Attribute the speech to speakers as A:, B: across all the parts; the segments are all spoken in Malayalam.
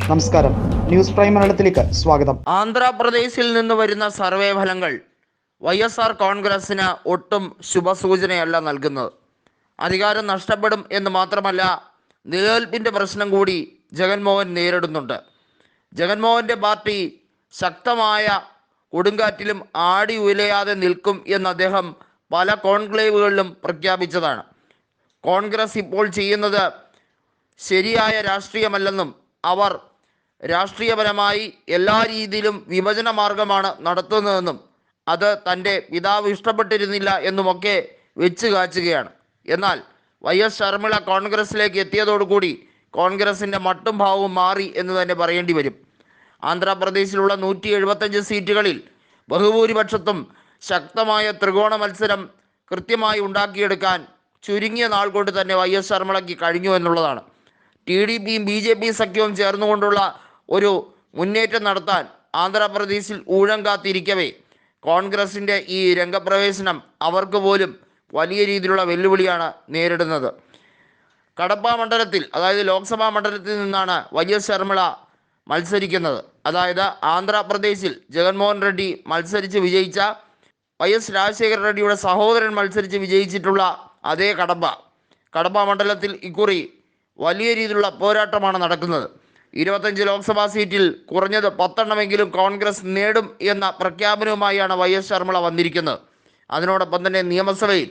A: നമസ്കാരം, ന്യൂസ് പ്രൈം മലയാളത്തിലേക്ക് സ്വാഗതം.
B: ആന്ധ്രാപ്രദേശിൽ നിന്ന് വരുന്ന സർവേ ഫലങ്ങൾ YSR കോൺഗ്രസിന് ഒട്ടും ശുഭസൂചനയല്ല നൽകുന്നത്. അധികാരം നഷ്ടപ്പെടും എന്ന് മാത്രമല്ല, നിലനിൽപ്പിൻ്റെ പ്രശ്നം കൂടി ജഗൻമോഹൻ നേരിടുന്നുണ്ട്. ജഗൻമോഹൻ്റെ പാർട്ടി ശക്തമായ കൊടുങ്കാറ്റിലും ആടി ഉലയാതെ നിൽക്കും എന്ന് അദ്ദേഹം പല കോൺക്ലേവുകളിലും പ്രഖ്യാപിച്ചതാണ്. കോൺഗ്രസ് ഇപ്പോൾ ചെയ്യുന്നത് ശരിയായ രാഷ്ട്രീയമല്ലെന്നും അവർ രാഷ്ട്രീയപരമായി എല്ലാ രീതിയിലും വിഭജന മാർഗമാണ് നടത്തുന്നതെന്നും അത് തൻ്റെ പിതാവ് ഇഷ്ടപ്പെട്ടിരുന്നില്ല എന്നുമൊക്കെ വെച്ച് കാച്ചുകയാണ്. എന്നാൽ YS ശർമിള കോൺഗ്രസിലേക്ക് എത്തിയതോടുകൂടി കോൺഗ്രസിൻ്റെ മട്ടും ഭാവവും മാറി എന്ന് തന്നെ പറയേണ്ടി വരും. ആന്ധ്രാപ്രദേശിലുള്ള 175 സീറ്റുകളിൽ ബഹുഭൂരിപക്ഷത്തും ശക്തമായ ത്രികോണ മത്സരം കൃത്യമായി ഉണ്ടാക്കിയെടുക്കാൻ ചുരുങ്ങിയ നാൾ കൊണ്ട് തന്നെ YS ശർമിളയ്ക്ക് കഴിഞ്ഞു എന്നുള്ളതാണ്. TDPയും BJP സഖ്യവും ചേർന്നുകൊണ്ടുള്ള ഒരു മുന്നേറ്റം നടത്താൻ ആന്ധ്രാപ്രദേശിൽ ഊഴം കാത്തിരിക്കവേ കോൺഗ്രസിൻ്റെ ഈ രംഗപ്രവേശനം അവർക്ക് പോലും വലിയ രീതിയിലുള്ള വെല്ലുവിളിയാണ് നേരിടുന്നത്. കടപ്പ മണ്ഡലത്തിൽ, അതായത് ലോക്സഭാ മണ്ഡലത്തിൽ നിന്നാണ് YS ശർമിള മത്സരിക്കുന്നത്. അതായത് ആന്ധ്രാപ്രദേശിൽ ജഗൻമോഹൻ റെഡ്ഡി മത്സരിച്ച് വിജയിച്ച YS രാജശേഖര റെഡ്ഡിയുടെ സഹോദരൻ മത്സരിച്ച് വിജയിച്ചിട്ടുള്ള അതേ കടപ്പ മണ്ഡലത്തിൽ ഇക്കുറി വലിയ രീതിയിലുള്ള പോരാട്ടമാണ് നടക്കുന്നത്. 25 ലോക്സഭാ സീറ്റിൽ കുറഞ്ഞത് 10 എണ്ണമെങ്കിലും കോൺഗ്രസ് നേടും എന്ന പ്രഖ്യാപനവുമായാണ് YS ശർമിള വന്നിരിക്കുന്നത്. അതിനോടൊപ്പം തന്നെ നിയമസഭയിൽ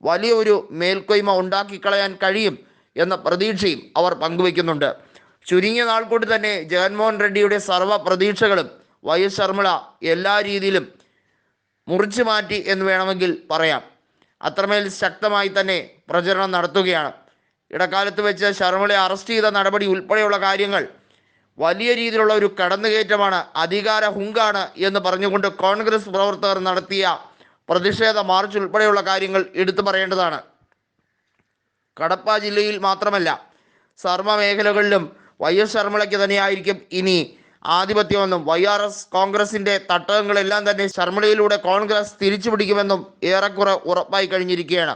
B: വലിയൊരു മേൽക്കൊയ്മ ഉണ്ടാക്കിക്കളയാൻ കഴിയും എന്ന പ്രതീക്ഷയും അവർ പങ്കുവയ്ക്കുന്നുണ്ട്. ചുരുങ്ങിയ നാൾ കൊണ്ട് തന്നെ ജഗൻമോഹൻ റെഡ്ഡിയുടെ സർവ്വ പ്രതീക്ഷകളും YS ശർമിള എല്ലാ രീതിയിലും മുറിച്ചു മാറ്റി എന്ന് വേണമെങ്കിൽ പറയാം. അത്രമേൽ ശക്തമായി തന്നെ പ്രചരണം നടത്തുകയാണ്. ഇടക്കാലത്ത് വെച്ച് ശർമിളയെ അറസ്റ്റ് ചെയ്ത നടപടി ഉൾപ്പെടെയുള്ള കാര്യങ്ങൾ വലിയ രീതിയിലുള്ള ഒരു കടന്നുകയറ്റമാണ്, അധികാര ഹുങ്കാണ് എന്ന് പറഞ്ഞുകൊണ്ട് കോൺഗ്രസ് പ്രവർത്തകർ നടത്തിയ പ്രതിഷേധ മാർച്ച് ഉൾപ്പെടെയുള്ള കാര്യങ്ങൾ എടുത്തു പറയേണ്ടതാണ്. കടപ്പ ജില്ലയിൽ മാത്രമല്ല, സർവ്വ മേഖലകളിലും YS ശർമിളയ്ക്ക് തന്നെയായിരിക്കും ഇനി ആധിപത്യമെന്നും YRS കോൺഗ്രസിൻ്റെ തട്ടകങ്ങളെല്ലാം തന്നെ ശർമിളയിലൂടെ കോൺഗ്രസ് തിരിച്ചു പിടിക്കുമെന്നും ഏറെക്കുറെ ഉറപ്പായി കഴിഞ്ഞിരിക്കുകയാണ്.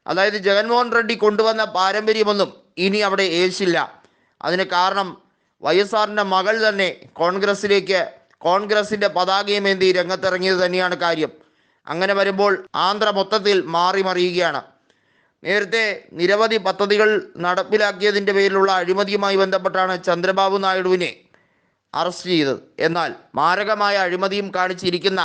B: അതായത് ജഗൻമോഹൻ റെഡ്ഡി കൊണ്ടുവന്ന പാരമ്പര്യമൊന്നും ഇനി അവിടെ ഏശില്ല. അതിന് കാരണം YSRൻ്റെ മകൾ തന്നെ കോൺഗ്രസിൻ്റെ പതാകയുമേന്തി രംഗത്തിറങ്ങിയത് തന്നെയാണ് കാര്യം. അങ്ങനെ വരുമ്പോൾ ആന്ധ്ര മൊത്തത്തിൽ മാറി മറിയുകയാണ്. നേരത്തെ നിരവധി പദ്ധതികൾ നടപ്പിലാക്കിയതിൻ്റെ പേരിലുള്ള അഴിമതിയുമായി ബന്ധപ്പെട്ടാണ് ചന്ദ്രബാബു നായിഡുവിനെ അറസ്റ്റ് ചെയ്തത്. എന്നാൽ മാരകമായ അഴിമതിയും കാണിച്ചിരിക്കുന്ന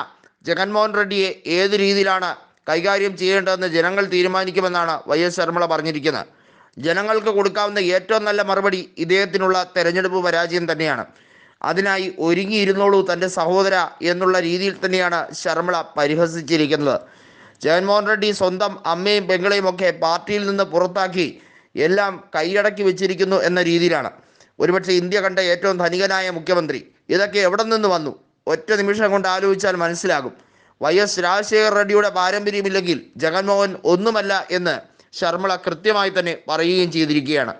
B: ജഗൻമോഹൻ റെഡ്ഡിയെ ഏത് രീതിയിലാണ് കൈകാര്യം ചെയ്യേണ്ടതെന്ന് ജനങ്ങൾ തീരുമാനിക്കുമെന്നാണ് YS ശർമിള പറഞ്ഞിരിക്കുന്നത്. ജനങ്ങൾക്ക് കൊടുക്കാവുന്ന ഏറ്റവും നല്ല മറുപടി ഇദ്ദേഹത്തിനുള്ള തെരഞ്ഞെടുപ്പ് പരാജയം തന്നെയാണ്. അതിനായി ഒരുങ്ങിയിരുന്നോളൂ തൻ്റെ സഹോദര എന്നുള്ള രീതിയിൽ തന്നെയാണ് ശർമിള പരിഹസിച്ചിരിക്കുന്നത്. ജഗൻമോഹൻ റെഡ്ഡി സ്വന്തം അമ്മയും പെങ്ങളെയും ഒക്കെ പാർട്ടിയിൽ നിന്ന് പുറത്താക്കി എല്ലാം കൈയടക്കി വെച്ചിരിക്കുന്നു എന്ന രീതിയിലാണ്. ഒരുപക്ഷെ ഇന്ത്യ കണ്ട ഏറ്റവും ധനികനായ മുഖ്യമന്ത്രി. ഇതൊക്കെ എവിടെ നിന്ന് വന്നു? ഒറ്റ നിമിഷം കൊണ്ട് ആലോചിച്ചാൽ മനസ്സിലാകും. YS രാജശേഖര റെഡ്ഡിയുടെ പാരമ്പര്യമില്ലെങ്കിൽ ജഗൻമോഹൻ ഒന്നുമല്ല എന്ന് ശർമിള കൃത്യമായി തന്നെ പറയുകയും ചെയ്തിരിക്കുകയാണ്.